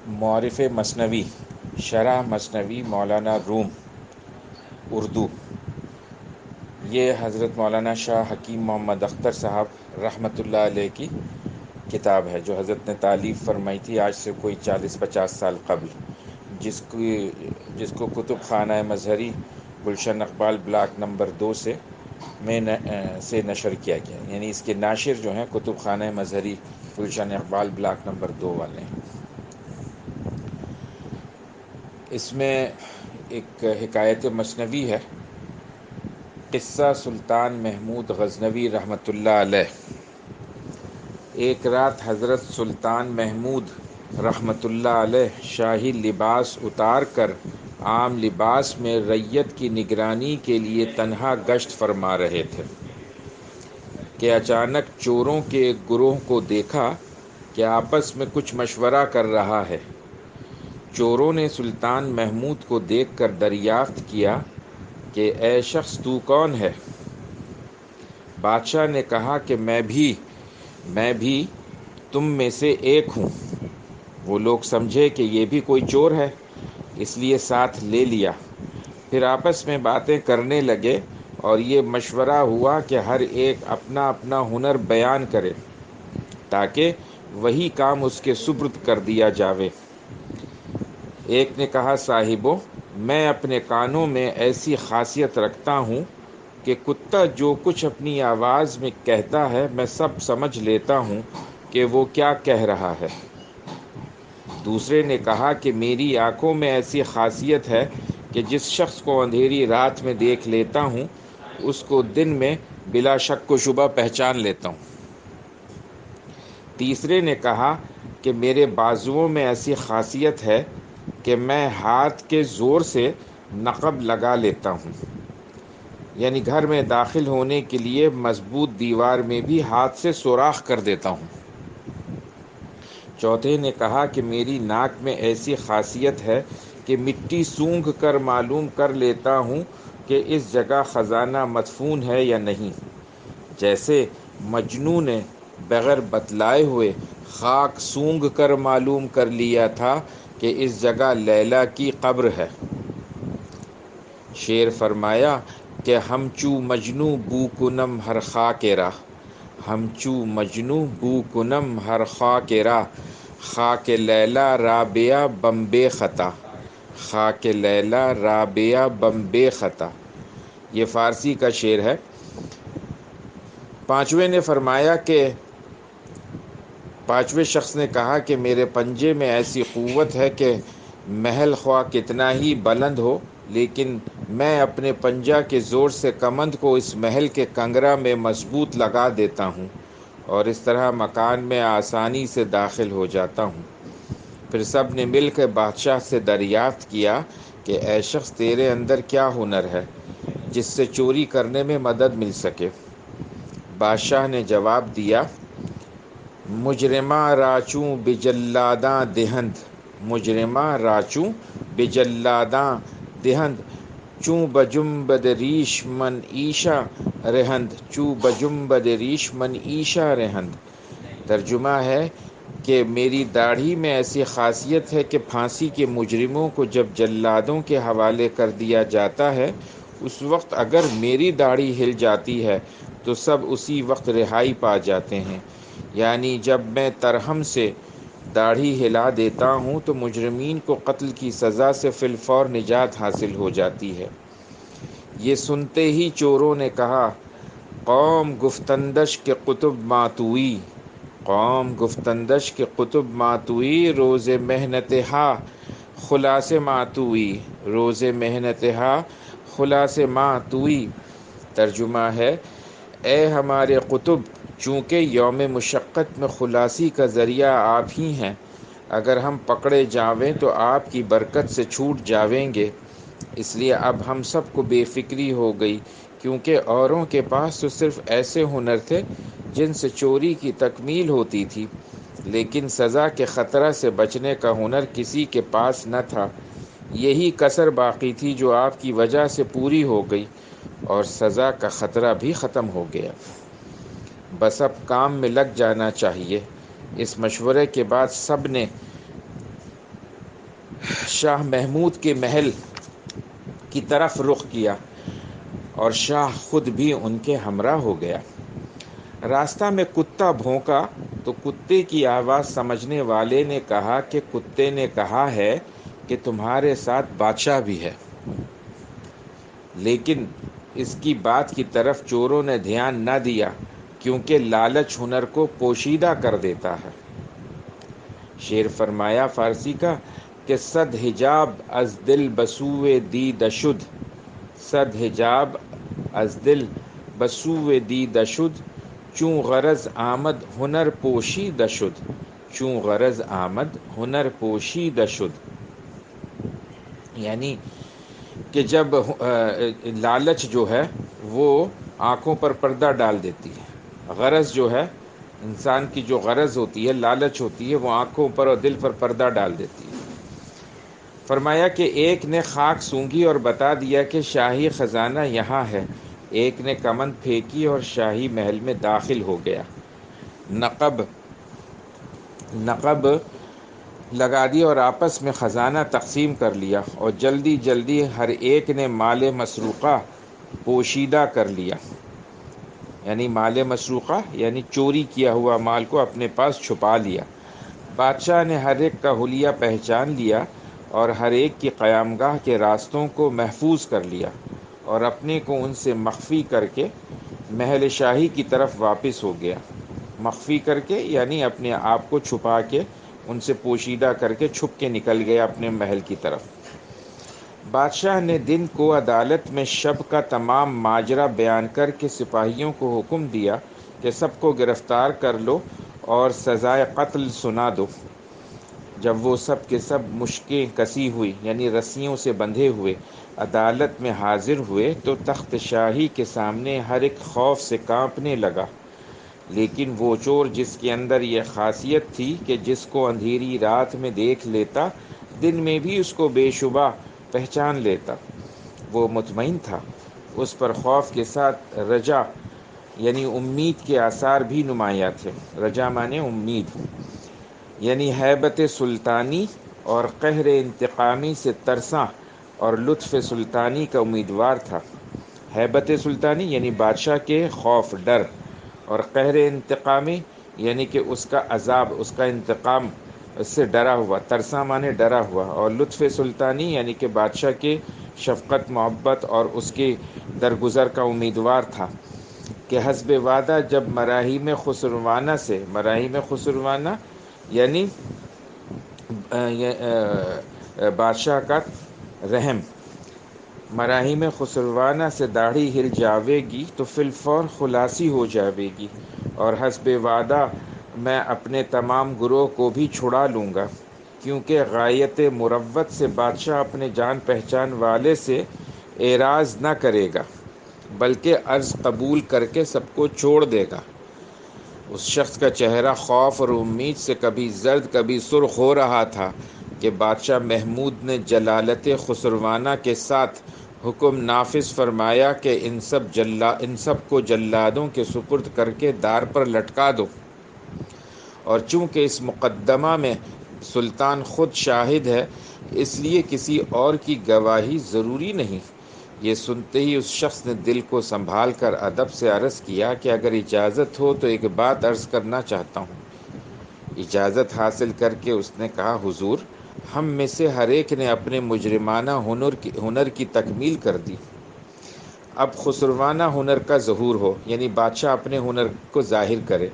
معارف مثنوی، شرح مثنوی مولانا روم، اردو۔ یہ حضرت مولانا شاہ حکیم محمد اختر صاحب رحمۃ اللہ علیہ کی کتاب ہے جو حضرت نے تالیف فرمائی تھی آج سے کوئی 40-50 سال قبل، جس کو کتب خانہ مظہری گلشن اقبال بلاک نمبر 2 سے نشر کیا گیا، یعنی اس کے ناشر جو ہیں کتب خانہ مظہری گلشن اقبال بلاک نمبر 2 والے ہیں۔ اس میں ایک حکایت مثنوی ہے، قصہ سلطان محمود غزنوی رحمۃ اللہ علیہ۔ ایک رات حضرت سلطان محمود رحمۃ اللہ علیہ شاہی لباس اتار کر عام لباس میں رعیت کی نگرانی کے لیے تنہا گشت فرما رہے تھے کہ اچانک چوروں کے ایک گروہ کو دیکھا کہ آپس میں کچھ مشورہ کر رہا ہے۔ چوروں نے سلطان محمود کو دیکھ کر دریافت کیا کہ اے شخص تو کون ہے؟ بادشاہ نے کہا کہ میں بھی تم میں سے ایک ہوں۔ وہ لوگ سمجھے کہ یہ بھی کوئی چور ہے، اس لیے ساتھ لے لیا۔ پھر آپس میں باتیں کرنے لگے اور یہ مشورہ ہوا کہ ہر ایک اپنا اپنا ہنر بیان کرے تاکہ وہی کام اس کے سپرد کر دیا جاوے۔ ایک نے کہا صاحبو، میں اپنے کانوں میں ایسی خاصیت رکھتا ہوں کہ کتا جو کچھ اپنی آواز میں کہتا ہے میں سب سمجھ لیتا ہوں کہ وہ کیا کہہ رہا ہے۔ دوسرے نے کہا کہ میری آنکھوں میں ایسی خاصیت ہے کہ جس شخص کو اندھیری رات میں دیکھ لیتا ہوں اس کو دن میں بلا شک و شبہ پہچان لیتا ہوں۔ تیسرے نے کہا کہ میرے بازوؤں میں ایسی خاصیت ہے کہ میں ہاتھ کے زور سے نقب لگا لیتا ہوں، یعنی گھر میں داخل ہونے کے لیے مضبوط دیوار میں بھی ہاتھ سے سوراخ کر دیتا ہوں۔ چوتھے نے کہا کہ میری ناک میں ایسی خاصیت ہے کہ مٹی سونگھ کر معلوم کر لیتا ہوں کہ اس جگہ خزانہ مدفون ہے یا نہیں، جیسے مجنوں نے بغیر بتلائے ہوئے خاک سونگھ کر معلوم کر لیا تھا کہ اس جگہ لیلی کی قبر ہے۔ شعر فرمایا کہ ہم چو مجنوں بو کنم ہر خاک راہ، ہم چو مجنوں بو کنم ہر خاک راہ، خاک لیلی رابعہ بم بے خطا، خاک لیلی رابعہ بم بے خطا۔ یہ فارسی کا شعر ہے۔ پانچویں شخص نے کہا کہ میرے پنجے میں ایسی قوت ہے کہ محل خواہ کتنا ہی بلند ہو لیکن میں اپنے پنجہ کے زور سے کمند کو اس محل کے کنگرہ میں مضبوط لگا دیتا ہوں اور اس طرح مکان میں آسانی سے داخل ہو جاتا ہوں۔ پھر سب نے مل کر بادشاہ سے دریافت کیا کہ اے شخص تیرے اندر کیا ہنر ہے جس سے چوری کرنے میں مدد مل سکے؟ بادشاہ نے جواب دیا، مجرماں راچوں بجلاداں دہند، مجرماں راچوں بجلاداں دہند، چوں بجنبد ریش من ایشا رہند، چوں بجنبد ریش من ایشا رہند۔ ترجمہ ہے کہ میری داڑھی میں ایسی خاصیت ہے کہ پھانسی کے مجرموں کو جب جلادوں کے حوالے کر دیا جاتا ہے اس وقت اگر میری داڑھی ہل جاتی ہے تو سب اسی وقت رہائی پا جاتے ہیں، یعنی جب میں ترہم سے داڑھی ہلا دیتا ہوں تو مجرمین کو قتل کی سزا سے فی الفور نجات حاصل ہو جاتی ہے۔ یہ سنتے ہی چوروں نے کہا، قوم گفتندش کے قطب ماتوئی، قوم گفتندش کے قطب ماتوئی، روز محنت ہا خلاص ماتوئی، روز محنت ہا خلاص ماتوئی۔ ترجمہ ہے، اے ہمارے قطب، چونکہ یوم مشقت میں خلاصی کا ذریعہ آپ ہی ہیں، اگر ہم پکڑے جاویں تو آپ کی برکت سے چھوٹ جاویں گے، اس لیے اب ہم سب کو بے فکری ہو گئی کیونکہ اوروں کے پاس تو صرف ایسے ہنر تھے جن سے چوری کی تکمیل ہوتی تھی لیکن سزا کے خطرہ سے بچنے کا ہنر کسی کے پاس نہ تھا۔ یہی کسر باقی تھی جو آپ کی وجہ سے پوری ہو گئی اور سزا کا خطرہ بھی ختم ہو گیا۔ بس اب کام میں لگ جانا چاہیے۔ اس مشورے کے بعد سب نے شاہ محمود کے محل کی طرف رخ کیا اور شاہ خود بھی ان کے ہمراہ ہو گیا۔ راستہ میں کتا بھونکا تو کتے کی آواز سمجھنے والے نے کہا کہ کتے نے کہا ہے کہ تمہارے ساتھ بادشاہ بھی ہے، لیکن اس کی بات کی طرف چوروں نے دھیان نہ دیا کیونکہ لالچ ہنر کو پوشیدہ کر دیتا ہے۔ شعر فرمایا فارسی کا کہ صد حجاب از دل بسوئے دید شد، صد حجاب از دل بسوئے دید شد، چون غرض آمد ہنر پوشیدہ شد، چون غرض آمد ہنر پوشیدہ شد۔ یعنی کہ جب لالچ جو ہے وہ آنکھوں پر پردہ ڈال دیتی ہے، غرض جو ہے انسان کی جو غرض ہوتی ہے، لالچ ہوتی ہے، وہ آنکھوں پر اور دل پر پردہ ڈال دیتی ہے۔ فرمایا کہ ایک نے خاک سونگھی اور بتا دیا کہ شاہی خزانہ یہاں ہے، ایک نے کمند پھینکی اور شاہی محل میں داخل ہو گیا، نقب لگا دی اور آپس میں خزانہ تقسیم کر لیا، اور جلدی جلدی ہر ایک نے مال مسروقہ پوشیدہ کر لیا۔ یعنی مال مسروقہ یعنی چوری کیا ہوا مال کو اپنے پاس چھپا لیا۔ بادشاہ نے ہر ایک کا حلیہ پہچان لیا اور ہر ایک کی قیامگاہ کے راستوں کو محفوظ کر لیا، اور اپنے کو ان سے مخفی کر کے محل شاہی کی طرف واپس ہو گیا۔ مخفی کر کے یعنی اپنے آپ کو چھپا کے، ان سے پوشیدہ کر کے چھپ کے نکل گیا اپنے محل کی طرف۔ بادشاہ نے دن کو عدالت میں شب کا تمام ماجرا بیان کر کے سپاہیوں کو حکم دیا کہ سب کو گرفتار کر لو اور سزائے قتل سنا دو۔ جب وہ سب کے سب مشکیں کسی ہوئی یعنی رسیوں سے بندھے ہوئے عدالت میں حاضر ہوئے تو تخت شاہی کے سامنے ہر ایک خوف سے کانپنے لگا، لیکن وہ چور جس کے اندر یہ خاصیت تھی کہ جس کو اندھیری رات میں دیکھ لیتا دن میں بھی اس کو بے شبہ پہچان لیتا، وہ مطمئن تھا۔ اس پر خوف کے ساتھ رجا یعنی امید کے آثار بھی نمایاں تھے۔ رجا مانے امید، یعنی ہیبت سلطانی اور قہر انتقامی سے ترساں اور لطف سلطانی کا امیدوار تھا۔ ہیبت سلطانی یعنی بادشاہ کے خوف ڈر، اور قہر انتقامی یعنی کہ اس کا عذاب، اس کا انتقام، اس سے ڈرا ہوا، ترساں مانے ڈرا ہوا، اور لطف سلطانی یعنی کہ بادشاہ کے شفقت محبت اور اس کے درگزر کا امیدوار تھا کہ حسب وعدہ جب مراحیم خسروانہ سے، مراحیم خسروانہ یعنی بادشاہ کا رحم، مراحیم خسروانہ سے داڑھی ہل جاوے گی تو فی الفور خلاصی ہو جاوے گی، اور حسب وعدہ میں اپنے تمام گروہ کو بھی چھڑا لوں گا، کیونکہ غایت مروت سے بادشاہ اپنے جان پہچان والے سے اعراض نہ کرے گا بلکہ عرض قبول کر کے سب کو چھوڑ دے گا۔ اس شخص کا چہرہ خوف اور امید سے کبھی زرد کبھی سرخ ہو رہا تھا کہ بادشاہ محمود نے جلالت خسروانہ کے ساتھ حکم نافذ فرمایا کہ ان سب کو جلادوں کے سپرد کر کے دار پر لٹکا دو، اور چونکہ اس مقدمہ میں سلطان خود شاہد ہے اس لیے کسی اور کی گواہی ضروری نہیں۔ یہ سنتے ہی اس شخص نے دل کو سنبھال کر ادب سے عرض کیا کہ اگر اجازت ہو تو ایک بات عرض کرنا چاہتا ہوں۔ اجازت حاصل کر کے اس نے کہا حضور، ہم میں سے ہر ایک نے اپنے مجرمانہ ہنر کی تکمیل کر دی، اب خسروانہ ہنر کا ظہور ہو، یعنی بادشاہ اپنے ہنر کو ظاہر کرے۔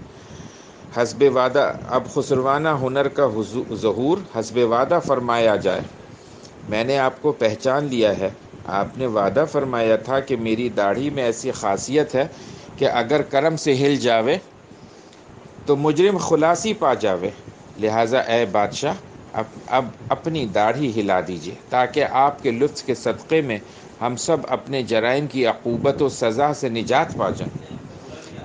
حسب وعدہ اب خسروانہ ہنر کا ظہور حسب وعدہ فرمایا جائے۔ میں نے آپ کو پہچان لیا ہے، آپ نے وعدہ فرمایا تھا کہ میری داڑھی میں ایسی خاصیت ہے کہ اگر کرم سے ہل جاوے تو مجرم خلاصی پا جاوے، لہٰذا اے بادشاہ اب اپنی داڑھی ہلا دیجیے تاکہ آپ کے لطف کے صدقے میں ہم سب اپنے جرائم کی عقوبت و سزا سے نجات پا جائیں۔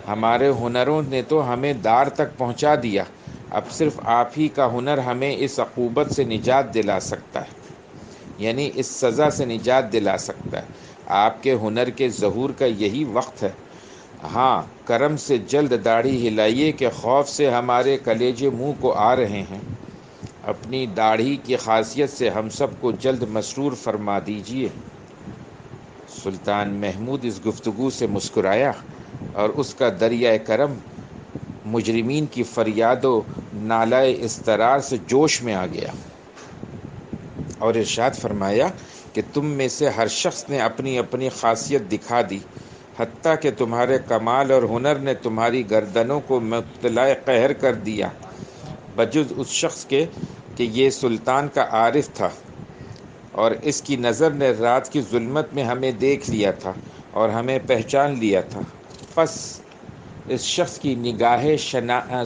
ہمارے ہنروں نے تو ہمیں دار تک پہنچا دیا، اب صرف آپ ہی کا ہنر ہمیں اس عقوبت سے نجات دلا سکتا ہے، یعنی اس سزا سے نجات دلا سکتا ہے۔ آپ کے ہنر کے ظہور کا یہی وقت ہے۔ ہاں، کرم سے جلد داڑھی ہلائیے کہ خوف سے ہمارے کلیجے منہ کو آ رہے ہیں۔ اپنی داڑھی کی خاصیت سے ہم سب کو جلد مسرور فرما دیجیے۔ سلطان محمود اس گفتگو سے مسکرایا اور اس کا دریائے کرم مجرمین کی فریاد و نالۂ اضطرار سے جوش میں آ گیا اور ارشاد فرمایا کہ تم میں سے ہر شخص نے اپنی اپنی خاصیت دکھا دی، حتیٰ کہ تمہارے کمال اور ہنر نے تمہاری گردنوں کو مبتلا قہر کر دیا، بجز اس شخص کے کہ یہ سلطان کا عارف تھا اور اس کی نظر نے رات کی ظلمت میں ہمیں دیکھ لیا تھا اور ہمیں پہچان لیا تھا۔ پس اس شخص کی نگاہ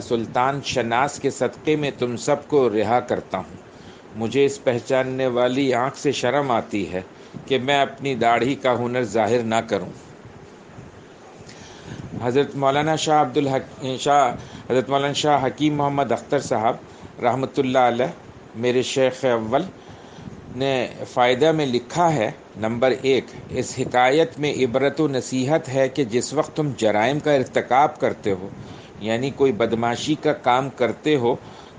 سلطان شناس کے صدقے میں تم سب کو رہا کرتا ہوں۔ مجھے اس پہچاننے والی آنکھ سے شرم آتی ہے کہ میں اپنی داڑھی کا ہنر ظاہر نہ کروں۔ حضرت مولانا شاہ حکیم محمد اختر صاحب رحمۃ اللہ علیہ، میرے شیخ اول، نے فائدہ میں لکھا ہے، نمبر 1، اس حکایت میں عبرت و نصیحت ہے کہ جس وقت تم جرائم کا ارتکاب کرتے ہو، یعنی کوئی بدمعاشی کا کام کرتے ہو،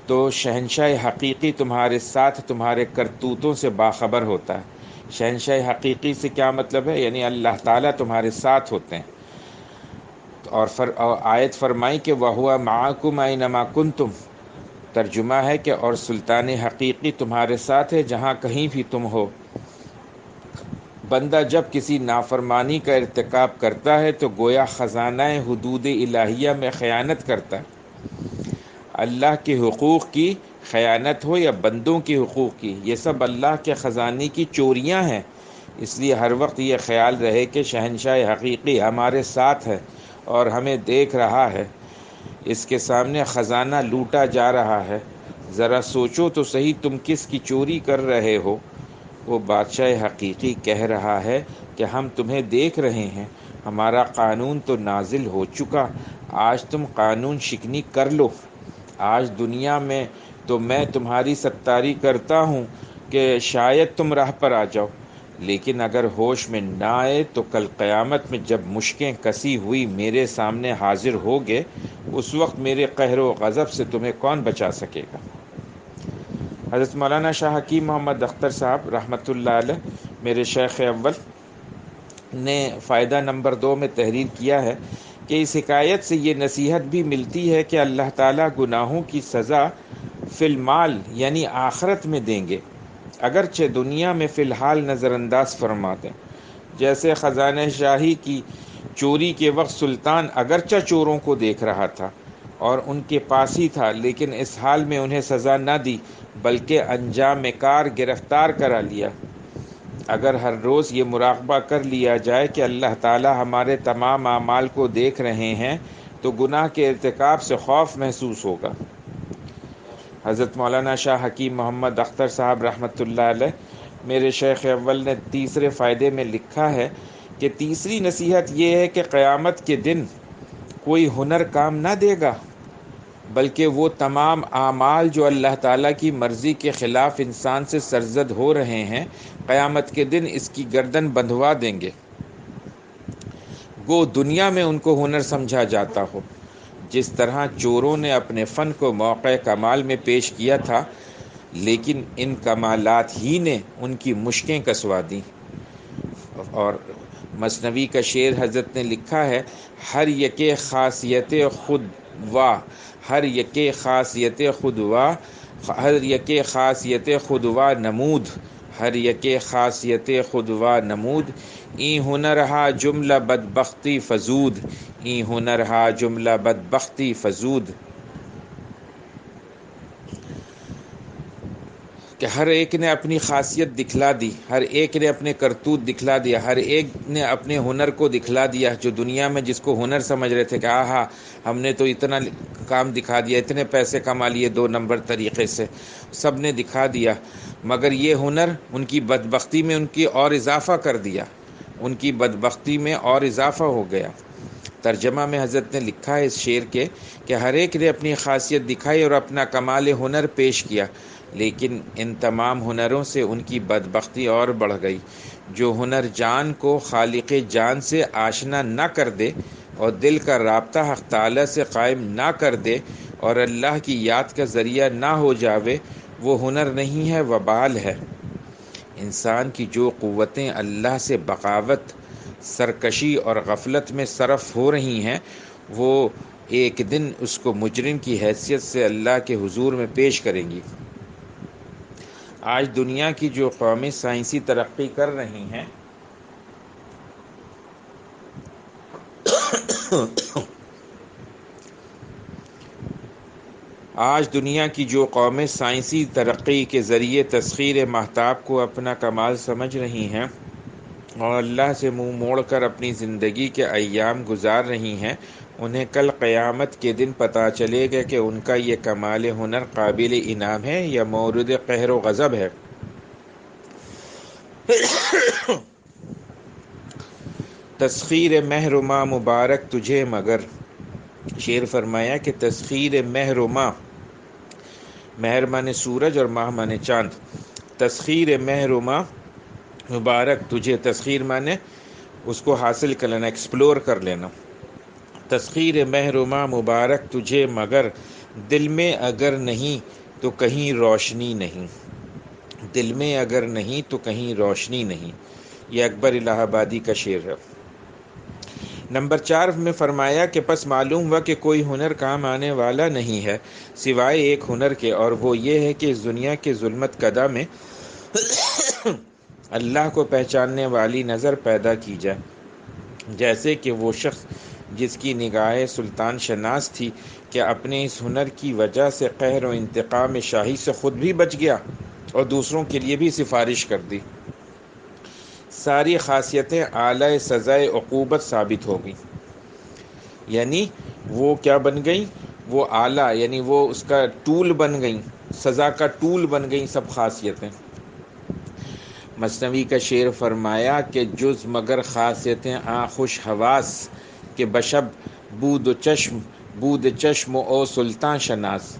تو شہنشاہ حقیقی تمہارے ساتھ تمہارے کرتوتوں سے باخبر ہوتا ہے۔ شہنشاہ حقیقی سے کیا مطلب ہے؟ یعنی اللہ تعالیٰ تمہارے ساتھ ہوتے ہیں۔ اور آیت فرمائی کہ وَهُوَ مَعَكُمْ أَيْنَمَا كُنْتُمْ، ترجمہ ہے کہ اور سلطان حقیقی تمہارے ساتھ ہے جہاں کہیں بھی تم ہو۔ بندہ جب کسی نافرمانی کا ارتکاب کرتا ہے تو گویا خزانہ حدود الہیہ میں خیانت کرتا ہے۔ اللہ کے حقوق کی خیانت ہو یا بندوں کے حقوق کی، یہ سب اللہ کے خزانے کی چوریاں ہیں۔ اس لیے ہر وقت یہ خیال رہے کہ شہنشاہ حقیقی ہمارے ساتھ ہے اور ہمیں دیکھ رہا ہے، اس کے سامنے خزانہ لوٹا جا رہا ہے۔ ذرا سوچو تو صحیح تم کس کی چوری کر رہے ہو؟ وہ بادشاہ حقیقی کہہ رہا ہے کہ ہم تمہیں دیکھ رہے ہیں، ہمارا قانون تو نازل ہو چکا، آج تم قانون شکنی کر لو۔ آج دنیا میں تو میں تمہاری ستاری کرتا ہوں کہ شاید تم راہ پر آ جاؤ، لیکن اگر ہوش میں نہ آئے تو کل قیامت میں جب مشکیں کسی ہوئی میرے سامنے حاضر ہوگے، اس وقت میرے قہر و غضب سے تمہیں کون بچا سکے گا؟ حضرت مولانا شاہ حکیم محمد اختر صاحب رحمۃ اللہ علیہ، میرے شیخ اول، نے فائدہ نمبر 2 میں تحریر کیا ہے کہ اس حکایت سے یہ نصیحت بھی ملتی ہے کہ اللہ تعالیٰ گناہوں کی سزا فی المال یعنی آخرت میں دیں گے، اگرچہ دنیا میں فی الحال نظر انداز فرما دیں۔ جیسے خزانہ شاہی کی چوری کے وقت سلطان اگرچہ چوروں کو دیکھ رہا تھا اور ان کے پاس ہی تھا، لیکن اس حال میں انہیں سزا نہ دی بلکہ انجام کار گرفتار کرا لیا۔ اگر ہر روز یہ مراقبہ کر لیا جائے کہ اللہ تعالی ہمارے تمام اعمال کو دیکھ رہے ہیں تو گناہ کے ارتکاب سے خوف محسوس ہوگا۔ حضرت مولانا شاہ حکیم محمد اختر صاحب رحمۃ اللہ علیہ، میرے شیخ اول، نے تیسرے فائدے میں لکھا ہے کہ تیسری نصیحت یہ ہے کہ قیامت کے دن کوئی ہنر کام نہ دے گا، بلکہ وہ تمام اعمال جو اللہ تعالیٰ کی مرضی کے خلاف انسان سے سرزد ہو رہے ہیں، قیامت کے دن اس کی گردن بندھوا دیں گے، گو دنیا میں ان کو ہنر سمجھا جاتا ہو۔ جس طرح چوروں نے اپنے فن کو موقع کمال میں پیش کیا تھا، لیکن ان کمالات ہی نے ان کی مشکیں کسوا دیں۔ اور مثنوی کا شعر حضرت نے لکھا ہے، ہر یکے خاصیت خود وا، ہر یکے خاصیت خود وا، ہر یکے خاصیت خود وا نمود، ہر یکے خاصیت خود وا نمود، این ہنر ہا جملہ بدبختی فزود، این ہنر ہا جملہ بدبختی فزود۔ کہ ہر ایک نے اپنی خاصیت دکھلا دی، ہر ایک نے اپنے کرتوت دکھلا دیا، ہر ایک نے اپنے ہنر کو دکھلا دیا۔ جو دنیا میں جس کو ہنر سمجھ رہے تھے کہ آہا ہم نے تو اتنا کام دکھا دیا، اتنے پیسے کما لیے 2 نمبر طریقے سے، سب نے دکھا دیا، مگر یہ ہنر ان کی بدبختی میں ان کی اور اضافہ کر دیا، ان کی بدبختی میں اور اضافہ ہو گیا۔ ترجمہ میں حضرت نے لکھا ہے اس شعر کے کہ ہر ایک نے اپنی خاصیت دکھائی اور اپنا کمال ہنر پیش کیا، لیکن ان تمام ہنروں سے ان کی بدبختی اور بڑھ گئی۔ جو ہنر جان کو خالق جان سے آشنا نہ کر دے اور دل کا رابطہ حق تعالی سے قائم نہ کر دے اور اللہ کی یاد کا ذریعہ نہ ہو جاوے، وہ ہنر نہیں ہے، وبال ہے۔ انسان کی جو قوتیں اللہ سے بغاوت، سرکشی اور غفلت میں صرف ہو رہی ہیں، وہ ایک دن اس کو مجرم کی حیثیت سے اللہ کے حضور میں پیش کریں گی۔ آج دنیا کی جو قومیں سائنسی ترقی کر رہی ہیں، آج دنیا کی جو قومیں سائنسی ترقی کے ذریعے تسخیر ماہتاب کو اپنا کمال سمجھ رہی ہیں اور اللہ سے منہ موڑ کر اپنی زندگی کے ایام گزار رہی ہیں، انہیں کل قیامت کے دن پتہ چلے گا کہ ان کا یہ کمال ہنر قابل انعام ہے یا مورد قہر و غضب ہے۔ تسخیر مہر و ماہ مبارک تجھے مگر، شعر فرمایا کہ تسخیر مہر و ماہ، مہر مانے سورج اور ماہ مانے چاند، تسخیر مہر و ماہ مبارک تجھے، تسخیر مانے اس کو حاصل کر لینا، ایکسپلور کر لینا۔ تسخیر مہر و ماہ مبارک تجھے مگر، دل میں اگر نہیں تو کہیں روشنی نہیں، دل میں اگر نہیں تو کہیں روشنی نہیں۔ یہ اکبر الہ آبادی کا شعر ہے۔ نمبر 4 میں فرمایا کہ پس معلوم ہوا کہ کوئی ہنر کام آنے والا نہیں ہے سوائے ایک ہنر کے، اور وہ یہ ہے کہ اس دنیا کے ظلمت کدہ میں اللہ کو پہچاننے والی نظر پیدا کی جائے، جیسے کہ وہ شخص جس کی نگاہ سلطان شناس تھی کہ اپنے اس ہنر کی وجہ سے قہر و انتقام شاہی سے خود بھی بچ گیا اور دوسروں کے لیے بھی سفارش کر دی۔ ساری خاصیتیں اعلی سزائے عقوبت ثابت ہو گئیں، یعنی وہ کیا بن گئیں؟ وہ اعلیٰ، یعنی وہ اس کا ٹول بن گئیں، سزا کا ٹول بن گئیں سب خاصیتیں۔ مثنوی کا شعر فرمایا کہ جز مگر خاصیتیں خوش حواس کہ بشب بود چشم او سلطان شناس،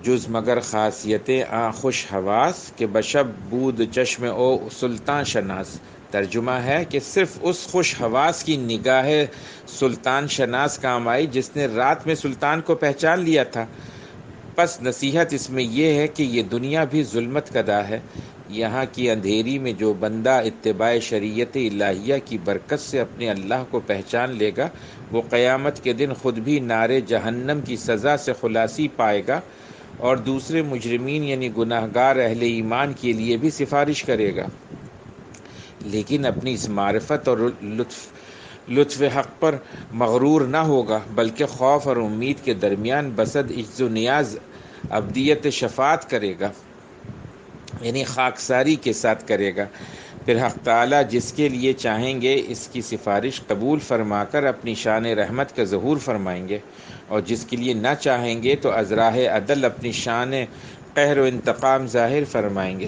جز مگر خاصیتیں خوش حواس کہ بشب بود چشم او سلطان شناس۔ ترجمہ ہے کہ صرف اس خوش حواس کی نگاہ سلطان شناس کام آئی جس نے رات میں سلطان کو پہچان لیا تھا۔ پس نصیحت اس میں یہ ہے کہ یہ دنیا بھی ظلمت کدہ ہے، یہاں کی اندھیری میں جو بندہ اتباع شریعت الہیہ کی برکت سے اپنے اللہ کو پہچان لے گا، وہ قیامت کے دن خود بھی نار جہنم کی سزا سے خلاصی پائے گا اور دوسرے مجرمین یعنی گناہگار اہل ایمان کے لیے بھی سفارش کرے گا، لیکن اپنی اس معرفت اور لطف حق پر مغرور نہ ہوگا، بلکہ خوف اور امید کے درمیان بسد عجز و نیاز ابدیت شفاعت کرے گا، یعنی خاکساری کے ساتھ کرے گا۔ پھر حق تعالیٰ جس کے لیے چاہیں گے اس کی سفارش قبول فرما کر اپنی شان رحمت کا ظہور فرمائیں گے، اور جس کے لیے نہ چاہیں گے تو از راہ عدل اپنی شان قہر و انتقام ظاہر فرمائیں گے۔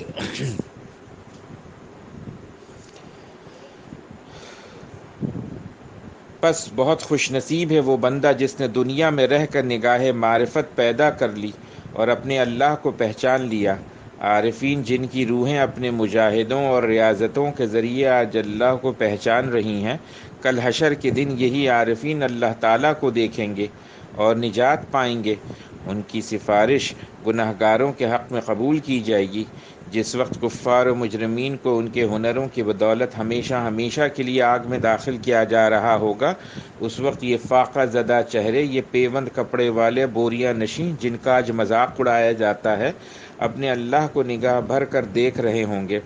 پس بہت خوش نصیب ہے وہ بندہ جس نے دنیا میں رہ کر نگاہ معرفت پیدا کر لی اور اپنے اللہ کو پہچان لیا۔ عارفین جن کی روحیں اپنے مجاہدوں اور ریاضتوں کے ذریعے آج اللہ کو پہچان رہی ہیں، کل حشر کے دن یہی عارفین اللہ تعالیٰ کو دیکھیں گے اور نجات پائیں گے۔ ان کی سفارش گناہگاروں کے حق میں قبول کی جائے گی۔ جس وقت کفار و مجرمین کو ان کے ہنروں کی بدولت ہمیشہ ہمیشہ کے لیے آگ میں داخل کیا جا رہا ہوگا، اس وقت یہ فاقہ زدہ چہرے، یہ پیوند کپڑے والے بوریاں نشیں جن کا آج مذاق اڑایا جاتا ہے، اپنے اللہ کو نگاہ بھر کر دیکھ رہے ہوں گے۔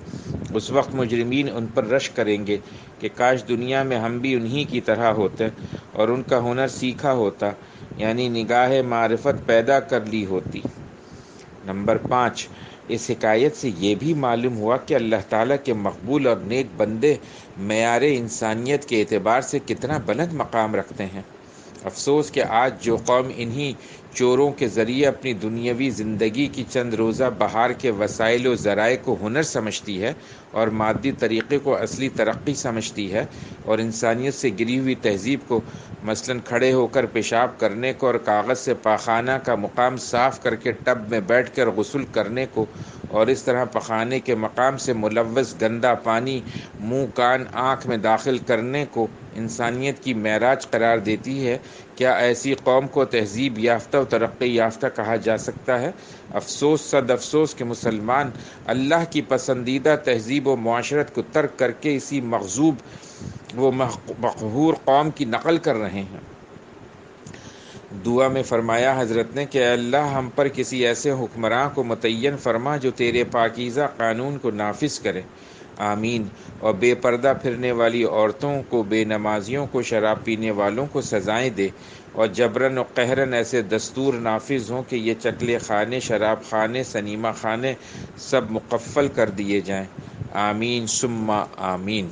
اس وقت مجرمین ان پر رشک کریں گے کہ کاش دنیا میں ہم بھی انہی کی طرح ہوتے اور ان کا ہنر سیکھا ہوتا، یعنی نگاہ معرفت پیدا کر لی ہوتی۔ نمبر 5، اس حکایت سے یہ بھی معلوم ہوا کہ اللہ تعالیٰ کے مقبول اور نیک بندے معیار انسانیت کے اعتبار سے کتنا بلند مقام رکھتے ہیں۔ افسوس کہ آج جو قوم انہی چوروں کے ذریعے اپنی دنیاوی زندگی کی چند روزہ بہار کے وسائل و ذرائع کو ہنر سمجھتی ہے اور مادی طریقے کو اصلی ترقی سمجھتی ہے، اور انسانیت سے گری ہوئی تہذیب کو، مثلاً کھڑے ہو کر پیشاب کرنے کو اور کاغذ سے پاخانہ کا مقام صاف کر کے ٹب میں بیٹھ کر غسل کرنے کو، اور اس طرح پخانے کے مقام سے ملوث گندا پانی منہ کان آنکھ میں داخل کرنے کو انسانیت کی معراج قرار دیتی ہے، کیا ایسی قوم کو تہذیب یافتہ و ترقی یافتہ کہا جا سکتا ہے؟ افسوس، صد افسوس کہ مسلمان اللہ کی پسندیدہ تہذیب و معاشرت کو ترک کر کے اسی مغضوب و مقہور قوم کی نقل کر رہے ہیں۔ دعا میں فرمایا حضرت نے کہ اے اللہ ہم پر کسی ایسے حکمراں کو متعین فرما جو تیرے پاکیزہ قانون کو نافذ کرے، آمین، اور بے پردہ پھرنے والی عورتوں کو، بے نمازیوں کو، شراب پینے والوں کو سزائیں دے، اور جبراً و قہراً ایسے دستور نافذ ہوں کہ یہ چکلے خانے، شراب خانے، سنیما خانے سب مقفل کر دیے جائیں، آمین ثم آمین۔